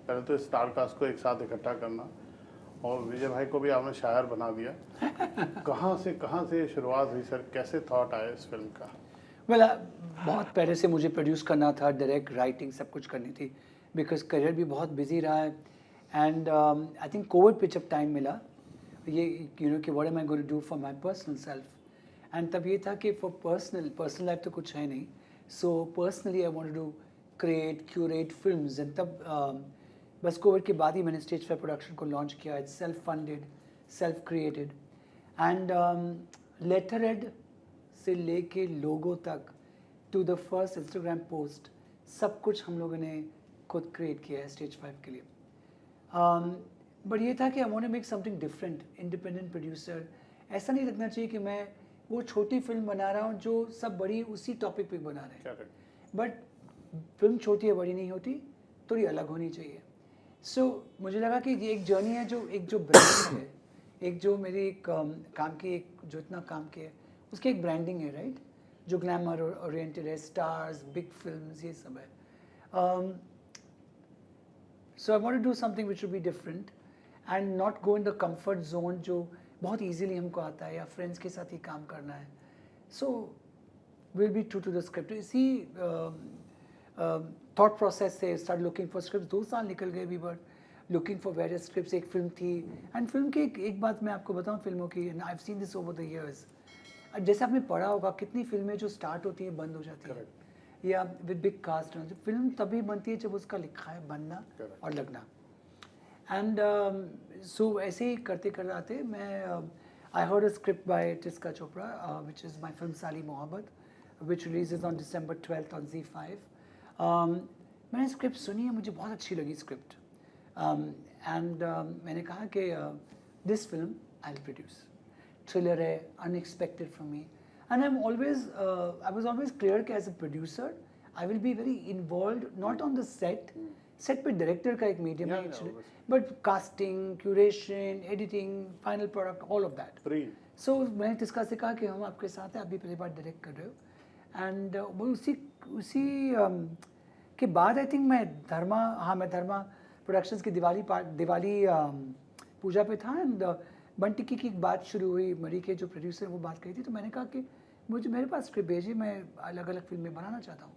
पहले तो star cast को एक साथ इकट्ठा करना, और विजय भाई को भी आपने शायर बना दिया। कहाँ से शुरुआत हुई सर, कैसे थॉट आया इस फिल्म का? वेल बहुत पहले से मुझे प्रोड्यूस करना था, डायरेक्ट राइटिंग सब कुछ करनी थी, बिकॉज करियर भी बहुत बिजी रहा है। एंड आई थिंक कोविड पे जब टाइम मिला, ये यू नो कि what am I going to do for my personal self, and तब ये था कि फॉर पर्सनल लाइफ तो कुछ है नहीं, so personally I wanted to create curate films. And तब बस कोविड के बाद ही मैंने स्टेज फेयर प्रोडक्शन को लॉन्च किया। It's self funded, self created, and letter head से लेके लोगों तक to the first Instagram post, सब कुछ हम लोगों ने खुद क्रिएट किया है स्टेज 5 के लिए। बट ये था कि I want to make something different, independent producer. ऐसा नहीं लगना चाहिए कि मैं वो छोटी फिल्म बना रहा हूँ जो सब बड़ी उसी टॉपिक पे बना रहे हैं। बट फिल्म छोटी है बड़ी नहीं होती, थोड़ी अलग होनी चाहिए। सो मुझे लगा कि ये एक जर्नी है, जो ब्रांडिंग है, एक जो मेरी काम की एक जो इतना काम किया है उसकी एक ब्रांडिंग है, राइट, जो ग्लैमर ओरिएंटेड है, स्टार्स, बिग फिल्म्स, ये सब है। So I want to do something which will be different and not go in the comfort zone जो बहुत इजीली हमको आता है, या फ्रेंड्स के साथ ही काम करना है। So will be true to the script. इसी थॉट प्रोसेस से स्टार्ट लुकिंग फॉर स्क्रिप्ट। 2 साल निकल गए, we were looking for various scripts. एक फिल्म थी, एंड फिल्म की एक बात मैं आपको बताऊं फिल्मों की, and I have seen this over the years. जैसे आपने पढ़ा होगा कितनी फिल्में जो स्टार्ट होती हैं बंद हो जाती है, या विद बिग कास्ट। फिल्म तभी बनती है जब उसका लिखा है बनना और लगना। एंड सो ऐसे ही करते करते आते मैं I heard a script by Tisca Chopra which is my film Saali Mohabbat, which releases on December 12th on ZEE5। मैंने स्क्रिप्ट सुनी है, मुझे बहुत अच्छी लगी स्क्रिप्ट, एंड मैंने कहा कि this film I will produce. Thriller है, unexpected from me, and I was always clear कि as a producer I will be very involve, not on the set पे डायरेक्टर का एक मीडियम है actually, but casting, curation, editing, final product, all of that. So मैंने टिस्का से कहा कि हम आपके साथ हैं, आप भी पहली बार डायरेक्ट कर रहे हो। एंड वो उसी के बाद आई थिंक मैं धर्मा प्रोडक्शंस की दिवाली पूजा पे था, एंड बंटी की एक बात शुरू हुई, मरी के जो प्रोड्यूसर वो बात कही थी, तो मैंने कहा कि मेरे पास स्क्रिप्ट भेजिए, मैं अलग अलग फिल्में बनाना चाहता हूँ।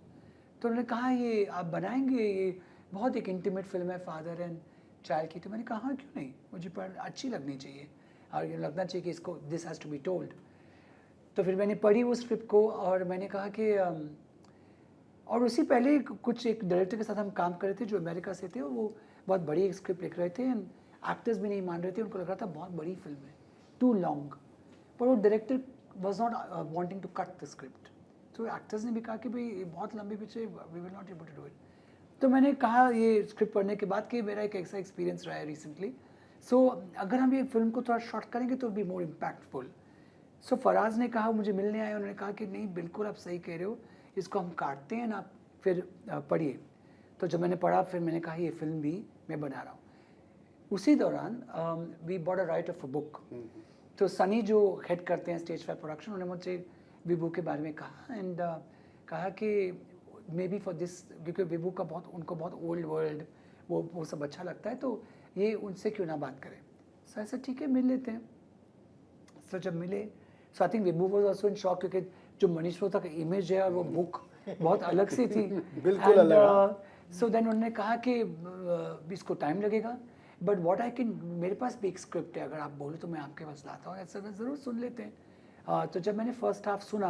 तो उन्होंने कहा ये आप बनाएंगे, ये बहुत एक इंटीमेट फिल्म है फादर एंड चाइल्ड की। तो मैंने कहा हाँ क्यों नहीं, मुझे पर अच्छी लगनी चाहिए और ये लगना चाहिए कि इसको this has to be told. तो फिर मैंने पढ़ी वो स्क्रिप्ट को, और मैंने कहा कि और उसी पहले कुछ एक डायरेक्टर के साथ हम काम कर रहे थे जो अमेरिका से थे, वो बहुत बड़ी एक स्क्रिप्ट लिख रहे थे, एंड एक्टर्स भी नहीं मान रहे थे, उनको लग रहा था बहुत बड़ी फिल्म है, टू लॉन्ग, पर वो director was not wanting to cut the script. तो एक्टर्स ने भी कहा कि भाई बहुत लंबी picture, we will not able to do it. तो मैंने कहा ये स्क्रिप्ट पढ़ने के बाद कि मेरा एक ऐसा एक्सपीरियंस रहा है रिसेंटली, सो अगर हम ये फिल्म को थोड़ा शॉर्ट करेंगे तो बी मोर इम्पैक्टफुल। सो फराज ने कहा, मुझे मिलने आए, उन्होंने कहा कि नहीं बिल्कुल आप सही कह रहे हो, इसको हम काटते हैं ना, फिर पढ़िए। तो जब मैंने पढ़ा फिर मैंने कहा ये फिल्म भी मैं बना रहा हूँ। उसी दौरान we bought a right of a book. तो सनी जो हेड करते हैं स्टेज 5 प्रोडक्शन, उन्होंने मुझसे विभू के बारे में कहा, एंड कहा कि मे बी फॉर दिस, क्योंकि विभू का उनको बहुत ओल्ड वर्ल्ड वो सब अच्छा लगता है, तो ये उनसे क्यों ना बात करें। सो ऐसा ठीक है मिल लेते हैं। सो जब मिले, so I think Vibhu was also in shock, क्योंकि जो मनीष मेहता का इमेज है और वो बुक बहुत अलग सी थी। बिल्कुल अलग। सो देन उन्होंने कहा कि इसको टाइम लगेगा, बट व्हाट आई कैन, मेरे पास भी एक स्क्रिप्ट है, अगर आप बोलो तो मैं आपके पास लाता हूँ, ऐसा ज़रूर सुन लेते हैं। तो जब मैंने फर्स्ट हाफ सुना,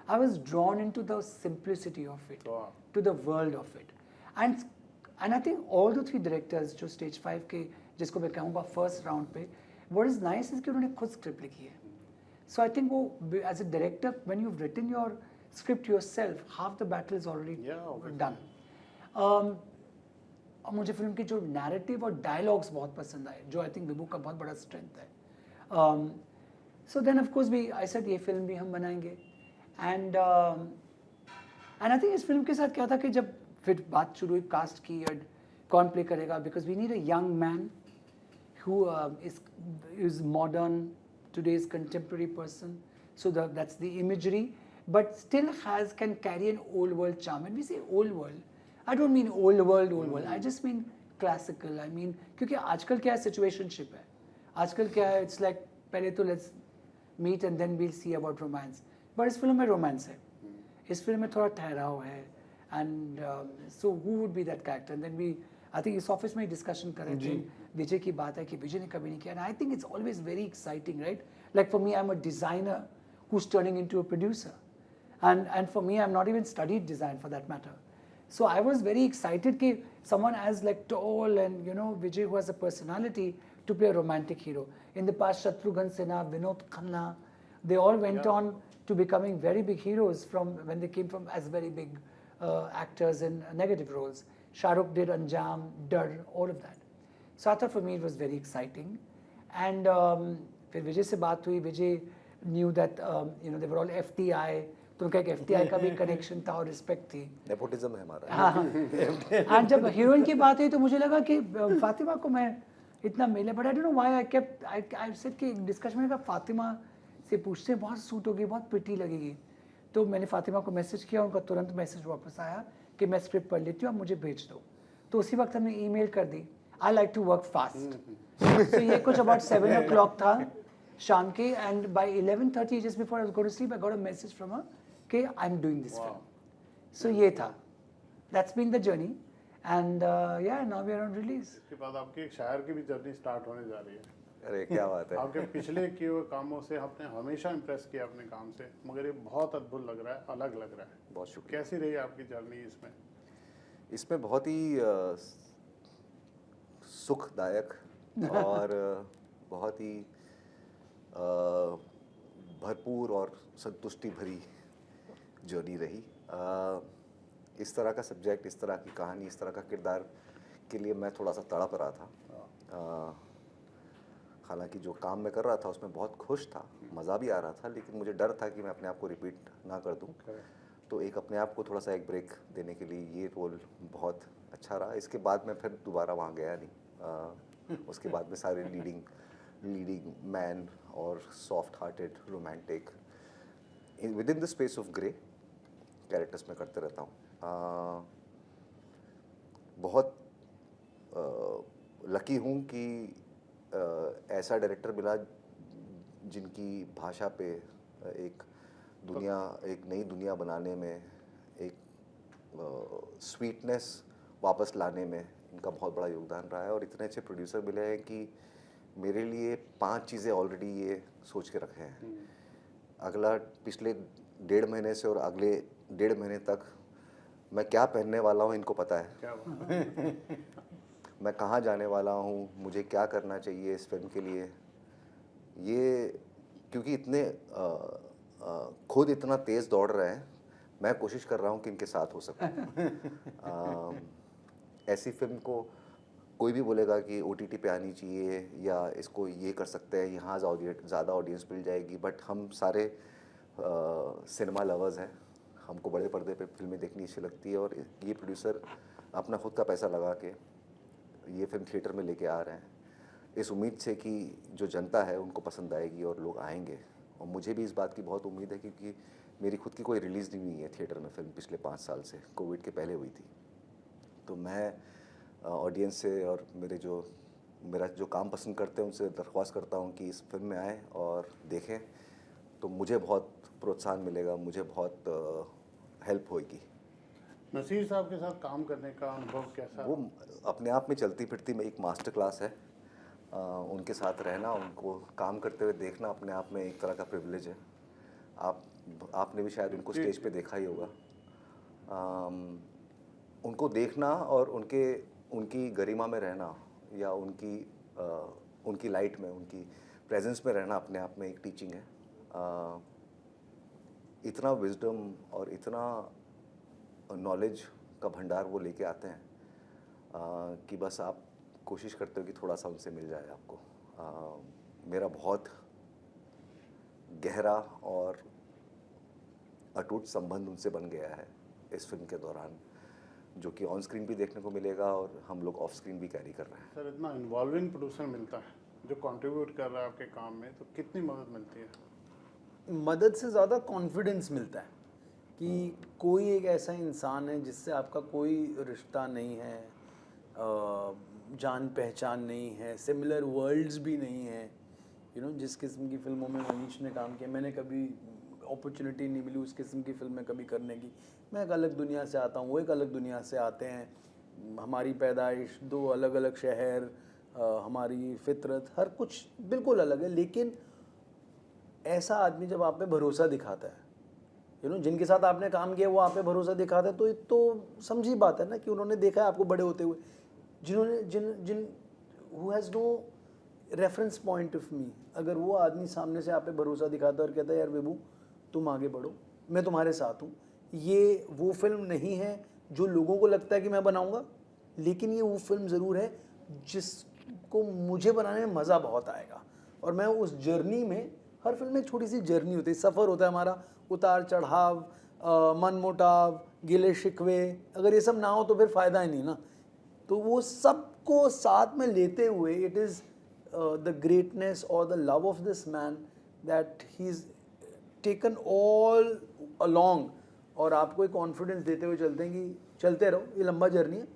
I was drawn in to the simplicity of it, to the world of it, and I think all the 3 directors जो स्टेज 5 के, जिसको मैं कहूँगा फर्स्ट राउंड पे, व्हाट इज़ नाइस इज़ कि उन्होंने खुद स्क्रिप्ट लिखी है। सो आई थिंक वो as a director when you written your script yourself, half the battle is already done. और मुझे फिल्म की जो नैरेटिव और डायलॉग्स बहुत पसंद आए, जो आई थिंक विभू का बहुत बड़ा स्ट्रेंथ है। सो देन ऑफ कोर्स भी आई सेड ये फिल्म भी हम बनाएंगे, एंड आई थिंक इस फिल्म के साथ क्या था कि जब फिर बात शुरू हुई कास्ट की, कौन प्ले करेगा, because we need a young man who is modern, today's contemporary person, so that's the imagery, but still can carry an old world charm. And we say old world, I don't mean old world, I just mean classical, I mean क्योंकि आजकल क्या है situationship है, आजकल क्या है it's like पहले तो let's meet and then we'll see about romance, but इस फिल्म में रोमांस है, इस फिल्म में थोड़ा ठहराव है, and so who would be that character, and then we I think इस ऑफिस में ही डिस्कशन कर रहे थे, विजय की बात है कि विजय ने कभी नहीं किया, and I think it's always very exciting, right? Like for me I am a designer who's turning into a producer, and for me I'm not even studied design for that matter, so I was very excited कि someone as like tall and you know Vijay who has a personality to play a romantic hero. In the past Shatrughan Sinha, Vinod Khanna, they all went on to becoming very big heroes from when they came from as very big actors in negative roles. Shah Rukh did Anjam, Dar, all of that, so I thought for me it was very exciting, and फिर विजय से बात हुई, विजय knew that you know they were all FTI, तो उनका एक FTI का भी connection था और रिस्पेक्ट थी, नेपोटिज्म है हमारा। हाँ, एंड जब हीरोइन की बात हुई तो मुझे लगा कि फातिमा को मैं इतना मिले, but I don't know why I kept I said कि डिस्कशन में कहा फातिमा से पूछते बहुत सूट होगी, बहुत प्रिटी लगेगी, तो मैंने फातिमा को मैसेज किया, उनका तुरंत मैसेज वापस आया कि मैं स्क्रिप्ट पढ़ लेती हूँ, आप मुझे भेज दो, तो उसी वक्त हमने ईमेल कर दी, I like to work fast, तो ये कुछ अबाउट 7 o'clock था शाम के, and by 11:30 just before I was going to sleep I got a message from her कि I am doing this film, so ये था, that's been the journey, and yeah now we are on release. इसके बाद आपकी एक शायर की भी जर्नी स्टार्ट होने जा रही है। अरे क्या बात है। आपके पिछले किए हुए कामों से आपने हमेशा इम्प्रेस किया अपने काम से, मगर ये बहुत अद्भुत लग रहा है, अलग लग रहा है। बहुत शुक्रिया। कैसी रही आपकी जर्नी इसमें? इसमें बहुत ही सुखदायक और बहुत ही भरपूर और संतुष्टि भरी जर्नी रही। इस तरह का सब्जेक्ट, इस तरह की कहानी, इस तरह का किरदार के लिए मैं थोड़ा सा तड़प रहा था। हालांकि जो काम मैं कर रहा था उसमें बहुत खुश था, मज़ा भी आ रहा था, लेकिन मुझे डर था कि मैं अपने आप को रिपीट ना कर दूं। तो एक अपने आप को थोड़ा सा एक ब्रेक देने के लिए ये रोल बहुत अच्छा रहा। इसके बाद मैं फिर दोबारा वहाँ गया नहीं। उसके बाद में सारे लीडिंग मैन और soft hearted romantic with in the space of grey characters में करते रहता हूँ। बहुत लकी हूँ कि ऐसा डायरेक्टर मिला जिनकी भाषा पे एक नई दुनिया बनाने में, एक स्वीटनेस वापस लाने में इनका बहुत बड़ा योगदान रहा है। और इतने अच्छे प्रोड्यूसर मिले हैं कि मेरे लिए 5 चीज़ें ऑलरेडी ये सोच के रखे हैं। अगला पिछले 1.5 महीने से और अगले 1.5 महीने तक मैं क्या पहनने वाला हूँ इनको पता है। क्या बात मैं कहाँ जाने वाला हूँ, मुझे क्या करना चाहिए इस फिल्म के लिए। ये क्योंकि इतने खुद इतना तेज़ दौड़ रहे हैं, मैं कोशिश कर रहा हूँ कि इनके साथ हो सकूँ। ऐसी फिल्म को कोई भी बोलेगा कि OTT पे आनी चाहिए या इसको ये कर सकते हैं, यहाँ ज़्यादा ऑडियंस मिल जाएगी, बट हम सारे सिनेमा लवर्स हैं, हमको बड़े पर्दे पे फिल्में देखनी अच्छी लगती है। और ये प्रोड्यूसर अपना खुद का पैसा लगा के ये फिल्म थिएटर में लेके आ रहे हैं इस उम्मीद से कि जो जनता है उनको पसंद आएगी और लोग आएंगे। और मुझे भी इस बात की बहुत उम्मीद है क्योंकि मेरी खुद की कोई रिलीज़ नहीं हुई है थिएटर में फिल्म पिछले 5 साल से, कोविड के पहले हुई थी। तो मैं ऑडियंस से और मेरा जो काम पसंद करते हैं उनसे दरख्वास्त करता हूँ कि इस फिल्म में आएँ और देखें, तो मुझे बहुत प्रोत्साहन मिलेगा, मुझे बहुत हेल्प होगी। नसीर साहब के साथ काम करने का अनुभव कैसा? वो अपने आप में चलती फिरती में एक मास्टर क्लास है। उनके साथ रहना, उनको काम करते हुए देखना अपने आप में एक तरह का प्रिविलेज है। आपने भी शायद उनको स्टेज पे देखा ही होगा। उनको देखना और उनकी गरिमा में रहना या उनकी लाइट में, उनकी प्रेजेंस में रहना अपने आप में एक टीचिंग है। इतना विजडम और इतना नॉलेज का भंडार वो लेके आते हैं कि बस आप कोशिश करते हो कि थोड़ा सा उनसे मिल जाए आपको। मेरा बहुत गहरा और अटूट संबंध उनसे बन गया है इस फिल्म के दौरान, जो कि ऑन स्क्रीन भी देखने को मिलेगा और हम लोग ऑफ स्क्रीन भी कैरी कर रहे हैं। सर, इतना इन्वॉल्विंग प्रोड्यूसर मिलता है जो कंट्रीब्यूट कर रहा है आपके काम में, तो कितनी मदद मिलती है? मदद से ज़्यादा कॉन्फिडेंस मिलता है कि कोई एक ऐसा इंसान है जिससे आपका कोई रिश्ता नहीं है, जान पहचान नहीं है, सिमिलर वर्ल्ड्स भी नहीं है। जिस किस्म की फिल्मों में मनीष ने काम किया, मैंने कभी अपॉर्चुनिटी नहीं मिली उस किस्म की फिल्में कभी करने की। मैं एक अलग दुनिया से आता हूँ, वो एक अलग दुनिया से आते हैं। हमारी पैदाइश, दो अलग अलग शहर, हमारी फितरत, हर कुछ बिल्कुल अलग है। लेकिन ऐसा आदमी जब आप पे भरोसा दिखाता है, जिनके साथ आपने काम किया वो आप पे भरोसा दिखाता है, तो समझी बात है ना कि उन्होंने देखा है आपको बड़े होते हुए। जिन्होंने जिन who has no reference point of me, अगर वो आदमी सामने से आप पे भरोसा दिखाता है और कहता है यार विभू तुम आगे बढ़ो, मैं तुम्हारे साथ हूँ, ये वो फिल्म नहीं है जो लोगों को लगता है कि मैं बनाऊँगा, लेकिन ये वो फिल्म ज़रूर है जिसको मुझे बनाने में मज़ा बहुत आएगा। और मैं उस जर्नी में, हर फिल्म में एक छोटी सी जर्नी होती है, सफ़र होता है हमारा, उतार चढ़ाव, मन मुटाव, गिले शिकवे, अगर ये सब ना हो तो फिर फ़ायदा ही नहीं ना। तो वो सबको साथ में लेते हुए, इट इज़ द ग्रेटनेस और the love of this man that he is taken all along, और आपको एक कॉन्फिडेंस देते हुए चलते हैं कि चलते रहो, ये लंबा जर्नी है,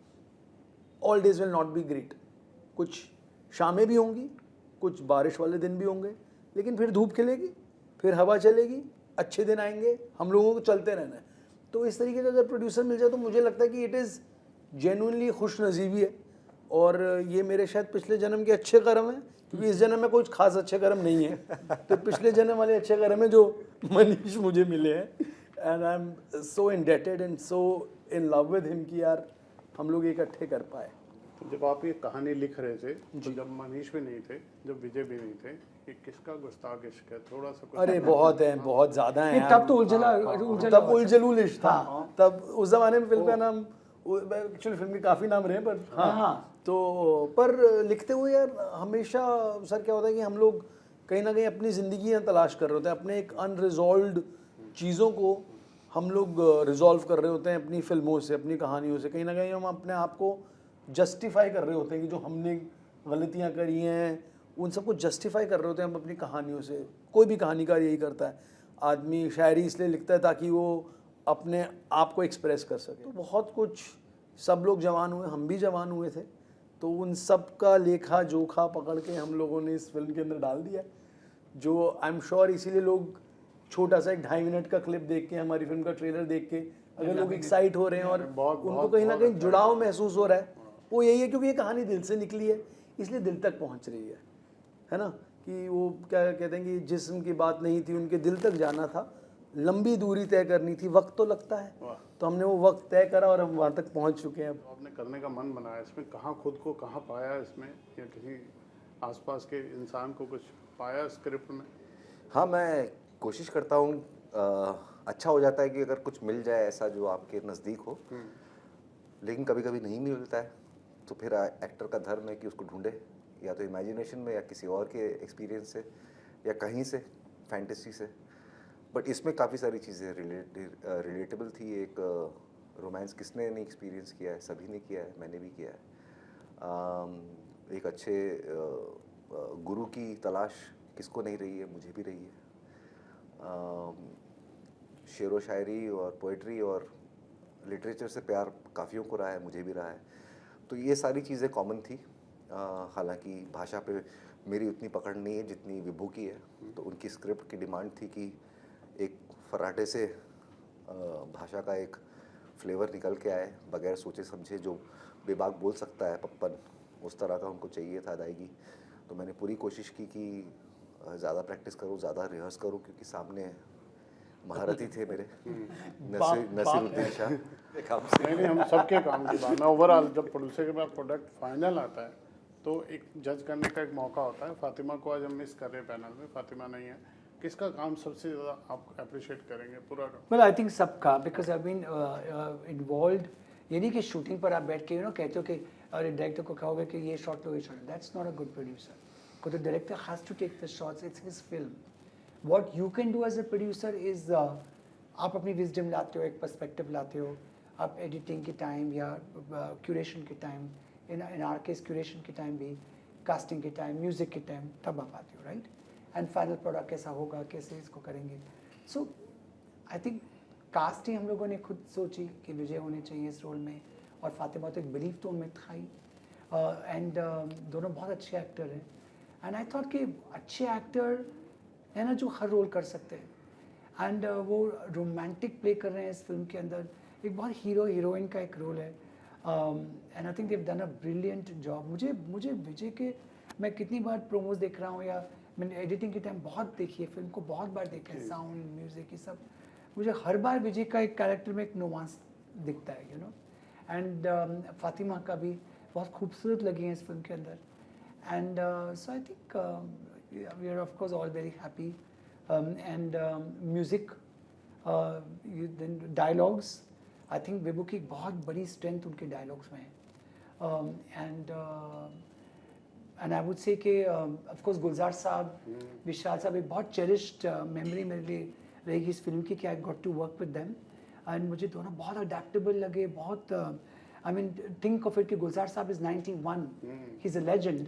all days will not be great. कुछ शामें भी होंगी, कुछ बारिश वाले दिन भी होंगे, लेकिन फिर धूप खिलेगी, फिर हवा चलेगी, अच्छे दिन आएंगे, हम लोगों को चलते रहना है। तो इस तरीके का अगर प्रोड्यूसर मिल जाए तो मुझे लगता है कि इट इज़ जेन्युइनली खुश नसीबी है। और ये मेरे शायद पिछले जन्म के अच्छे कर्म हैं, क्योंकि इस जन्म में कुछ खास अच्छे कर्म नहीं है। तो पिछले जन्म वाले अच्छे कर्म हैं जो मनीष मुझे मिले हैं, and I am so indebted and so in love with him कि यार हम लोग इकट्ठे कर पाए। जब आप ये कहानी लिख रहे थे तो जब मनीष भी नहीं थे, जब विजय भी नहीं थे, ये किसका गुस्ताख इश्क है, थोड़ा सा कुछ अरे बहुत है, बहुत ज़्यादा है नहीं, तब तो तब उलझलूल इश्क था। तब उस ज़माने में फिल्म का नाम, एक्चुअली फिल्म के काफ़ी नाम रहे, पर हाँ। तो पर लिखते हुए यार हमेशा सर क्या होता है कि हम लोग कहीं ना कहीं अपनी ज़िंदगियाँ तलाश कर रहे होते हैं, अपने एक अनरिजॉल्व्ड चीज़ों को हम लोग रिजॉल्व कर रहे होते हैं अपनी फिल्मों से, अपनी कहानियों से। कहीं ना कहीं हम अपने आप को जस्टिफाई कर रहे होते हैं कि जो हमने गलतियाँ करी हैं उन सबको जस्टिफाई कर रहे होते हैं हम अपनी कहानियों से। कोई भी कहानीकार यही करता है, आदमी शायरी इसलिए लिखता है ताकि वो अपने आप को एक्सप्रेस कर सके। तो बहुत कुछ, सब लोग जवान हुए, हम भी जवान हुए थे, तो उन सब का लेखा जोखा पकड़ के हम लोगों ने इस फिल्म के अंदर डाल दिया, जो आई एम श्योर इसीलिए लोग छोटा सा एक 2.5 मिनट का क्लिप देख के, हमारी फिल्म का ट्रेलर देख के अगर लोग एक्साइट हो रहे हैं और उनको कहीं ना कहीं जुड़ाव महसूस हो रहा है, वो यही है क्योंकि ये कहानी दिल से निकली है, इसलिए दिल तक पहुंच रही है ना। कि वो क्या कहते हैं कि जिस्म की बात नहीं थी, उनके दिल तक जाना था, लंबी दूरी तय करनी थी, वक्त तो लगता है, तो हमने वो वक्त तय करा और हम वहाँ तक पहुँच चुके हैं। अब आपने करने का मन बनाया, इसमें कहाँ खुद को कहाँ पाया इसमें, या किसी आसपास के इंसान को कुछ पाया स्क्रिप्ट में? हाँ, मैं कोशिश करता हूँ, अच्छा हो जाता है कि अगर कुछ मिल जाए ऐसा जो आपके नज़दीक हो, लेकिन कभी कभी नहीं मिलता है, तो फिर एक्टर का धर्म है कि उसको ढूंढे, या तो इमेजिनेशन में या किसी और के एक्सपीरियंस से या कहीं से, फैंटेसी से। बट इसमें काफ़ी सारी चीज़ें रिलेटेबल थी। एक रोमांस किसने नहीं एक्सपीरियंस किया है, सभी ने किया है, मैंने भी किया है। एक अच्छे गुरु की तलाश किसको नहीं रही है, मुझे भी रही है। शेर व शायरी और पोइट्री और लिटरेचर से प्यार काफ़ियों को रहा है, मुझे भी रहा है। तो ये सारी चीज़ें कॉमन थी। हालांकि भाषा पे मेरी उतनी पकड़ नहीं है जितनी विभू की है, तो उनकी स्क्रिप्ट की डिमांड थी कि एक फर्राटे से भाषा का एक फ्लेवर निकल के आए, बगैर सोचे समझे, जो बेबाक बोल सकता है पप्पन, उस तरह का उनको चाहिए था अदायगी। तो मैंने पूरी कोशिश की कि ज़्यादा प्रैक्टिस करूँ, ज़्यादा रिहर्स करूँ, क्योंकि सामने महारथी थे मेरे, नसीरुद्दीन शाह। नहीं, हम सबके काम की बात, मैं ओवरऑल जब प्रोड्यूसर के पास प्रोडक्ट फाइनल आता है तो एक जज करने का एक मौका होता है। फातिमा को आज हम मिस कर रहे हैं पैनल में, फातिमा नहीं है, किसका काम सबसे ज़्यादा आप अप्रिशिएट करेंगे पूरा? वेल आई थिंक सबका, बिकॉज आई बीन इन्वॉल्व। ये नहीं कि शूटिंग पर आप बैठ के कहते हो कि अरे डायरेक्टर को कहोगे कि ये शॉट लो, ये shot, that's not a good producer. को the director has to take the shots, it's his film. What you can do as a producer is आप अपनी विजडम लाते हो, एक पर्सपेक्टिव लाते हो, आप एडिटिंग के टाइम या क्यूरेशन के time, in are case curation के टाइम भी, कास्टिंग के टाइम, म्यूज़िक के टाइम, तब आप आते हो, राइट। एंड फाइनल प्रोडक्ट कैसा होगा, कैसे इसको करेंगे। सो आई थिंक कास्ट ही हम लोगों ने खुद सोची कि विजय होने चाहिए इस रोल में, और फातिमा तो एक बिलीव तो उनमें था ही। एंड दोनों बहुत अच्छे एक्टर हैं एंड आई थॉट कि अच्छे एक्टर है ना जो हर रोल कर सकते हैं एंड वो रोमांटिक प्ले कर रहे हैं इस फिल्म के अंदर, एक बहुत हीरो हीरोइन का एक रोल है and I think they've done a brilliant job. मुझे विजय के मैं कितनी बार प्रोमोज देख रहा हूँ या मैंने एडिटिंग के टाइम बहुत देखी है फिल्म को, बहुत बार देखा है, साउंड म्यूज़िक ये सब, मुझे हर बार विजय का एक कैरेक्टर में एक नुमांस दिखता है यू नो। एंड फातिमा का भी बहुत खूबसूरत लगी है इस फिल्म के अंदर and so I think we are of course all very happy and music dialogues, I think Vibhu की एक बहुत बड़ी स्ट्रेंथ उनके डायलॉग्स में है एंड आई वुड से कि ऑफ कोर्स गुलजार साहब, विशाल साहब, एक बहुत चेरिश्ड मेमोरी मेरे लिए रहेगी इस फिल्म की कि I got to work with them and मुझे दोनों बहुत अडेप्टेबल लगे, बहुत I mean think of it कि Gulzar sahab is 91, he is a legend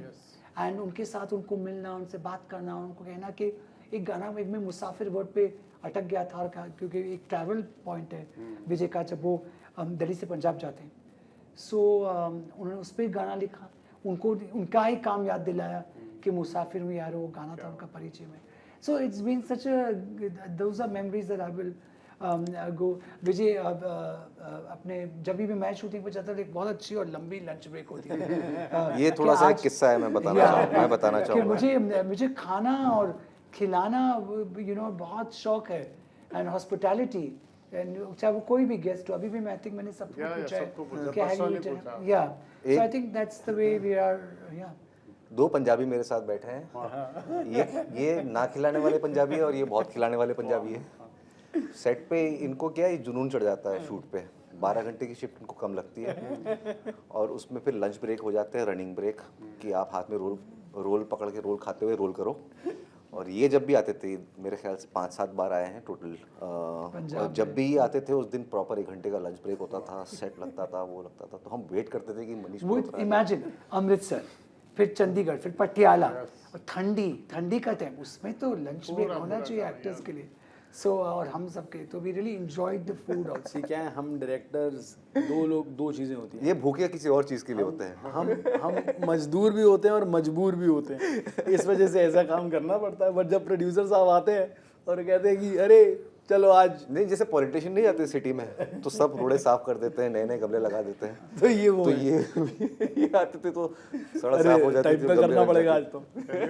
and उनके साथ उनको मिलना, उनसे बात करना, उनको कहना कि एक गाना में मुसाफिर वर्ड पे अटक गया था और क्योंकि एक ट्रैवल पॉइंट है विजय का जब वो दिल्ली से पंजाब जाते हैं, सो उन्होंने उस पर गाना लिखा, उनको उनका ही काम याद दिलाया कि मुसाफिर हूँ यार, वो गाना था उनका परिचय में। So it's been such those are memories that I will go. Vijay अपने जब भी मैं शूटिंग पे जाता था एक बहुत अच्छी और लंबी लंच ब्रेक होती है। ये थोड़ा सा एक किस्सा है, मैं बताना कि चाहूँगा। मुझे खाना और खिलाना यू नो बहुत शौक है एंड हॉस्पिटैलिटी, चाहे वो कोई भी गेस्ट हो, अभी भी मैं आई थिंक मैंने सबको पूछा है कि या so I think that's the way we are. या 2 पंजाबी मेरे साथ बैठे हैं, ये ना खिलाने वाले पंजाबी है और ये बहुत खिलाने वाले पंजाबी है। सेट पे इनको क्या है, जुनून चढ़ जाता है शूट पे, 12 घंटे की शिफ्ट इनको कम लगती है और उसमें फिर लंच ब्रेक हो जाते हैं, रनिंग ब्रेक, कि आप हाथ में रोल पकड़ के रोल खाते हुए रोल करो। और ये जब भी आते थे, मेरे ख्याल से 5-7 बार आए हैं टोटल, और जब भी आते थे उस दिन प्रॉपर 1 घंटे का लंच ब्रेक होता था, सेट लगता था, वो लगता था, तो हम वेट करते थे कि मनीष वो इमेजिन अमृतसर, फिर चंडीगढ़, फिर पटियाला, और ठंडी का टाइम, उसमें तो लंच ब्रेक होना चाहिए एक्टर्स के लिए। सो और हम सबके तो we really enjoyed the food also. क्या है, हम डायरेक्टर्स 2 चीज़ें होती हैं, ये भूखे किसी और चीज़ के लिए होते हैं। हम मजदूर भी होते हैं और मजबूर भी होते हैं, इस वजह से ऐसा काम करना पड़ता है। बट जब प्रोड्यूसर साहब आते हैं और कहते हैं कि अरे चलो आज, नहीं, जैसे पॉलिटिशियन नहीं जाते सिटी में तो सब रोडे साफ कर देते हैं, नए गमले लगा देते हैं, तो ये वो तो है। ये आते थे तो सड़क साफ हो जाती टाइप थी, पे गमले करना लग पड़ेगा जाते आज तो।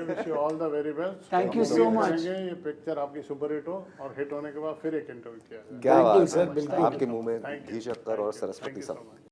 Wish you all the very best. Thank you so much. ये पिक्चर आपकी सुपर हिट हो और हिट होने के बाद फिर एक इंटरव्यू किया जाए। क्या बिल्कुल बात सर, है, बिल्कुल। आपके मुंह में Thank you. घी शक्कर और Thank you सरस्वती so साहब। much.